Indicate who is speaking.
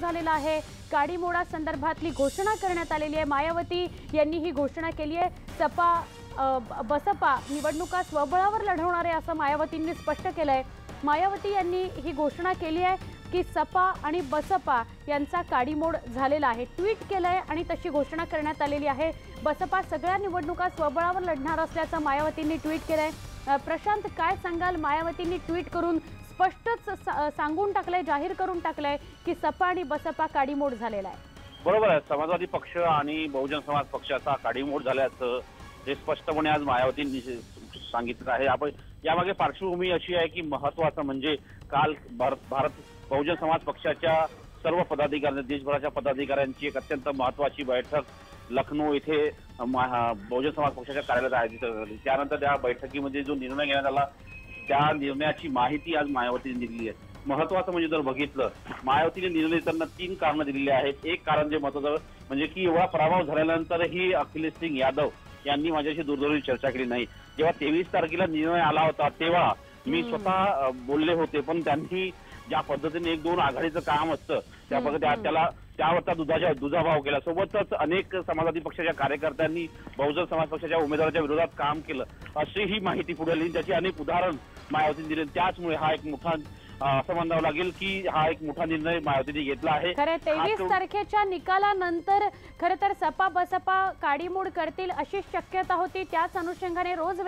Speaker 1: झालेला आहे। काडीमोडा संदर्भातली घोषणा करण्यात आलेली आहे। मायावती यांनी ही घोषणा केली आहे। सपा बसपा निवडणुका स्वबळावर लढवणार आहे असं मायावतींनी स्पष्ट केलंय। मायावती यांनी ही घोषणा केली आहे की सपा आणि बसपा यांचा काडीमोड झालेला आहे। ट्विट केलंय आणि तशी घोषणा करण्यात आलेली आहे। बसपा सगळ्या निवडणुका स्वबळावर लढणार असल्याचं मायावतींनी ट्विट केलंय। प्रशांत, काय सांगाल? मायावतींनी ट्विट करून स्पष्टच सांगून टाकलंय, जाहीर करून टाकलंय की सपा आणि बसपा काडीमोड झालेला आहे।
Speaker 2: बरोबर आहे। समाजवादी पक्ष आणि बहुजन समाज पक्षाचा काडीमोड झाल्याचं जे स्पष्टपणे आज मायावतींनी सांगितलं आहे। आपण यामागे पार्श्वभूमी अशी आहे की महत्त्वाचं म्हणजे काल भारत बहुजन समाज पक्षाच्या सर्व पदाधिकाऱ्यांनी, देशभराच्या पदाधिकाऱ्यांची एक अत्यंत महत्त्वाची बैठक लखनौ येथे बहुजन समाज पक्षाच्या कार्यालयात आयोजित झाली। त्यानंतर त्या बैठकीमध्ये जो निर्णय घेण्यात आला त्या निर्णयाची माहिती आज मायावतीने दिली आहे। महत्त्वाचं म्हणजे जर बघितलं, मायावतीने निर्णय देताना 3 कारणं दिलेली आहेत। एक कारण जे महत्त्वाचं म्हणजे की एवढा पराभव झाल्यानंतरही अखिलेश सिंग यादव यांनी माझ्याशी दूरध्वनीवर चर्चा केली नाही। जेव्हा 23 तारखेला निर्णय आला होता तेव्हा मी स्वतः बोलले होते, पण त्यांनी ज्या पद्धतीने 1-2 आघाडीचं काम असतं त्या पद्धतीने त्यावरचा दुजाभाव केला। सोबतच अनेक समाजवादी पक्षाच्या कार्यकर्त्यांनी बहुजन समाज पक्षाच्या उमेदवाराच्या विरोधात काम केलं अशी ही माहिती पुढे आली। त्याची अनेक उदाहरण मायावतीने दिले। त्याचमुळे हा एक मोठा असं म्हणावं लागेल की हा एक मोठा निर्णय मायावतीने घेतला आहे।
Speaker 1: खरं 23 तारखेच्या निकालानंतर खरं तर सपा बसपा काडीमोड करतील अशी शक्यता होती। त्याच अनुषंगाने रोज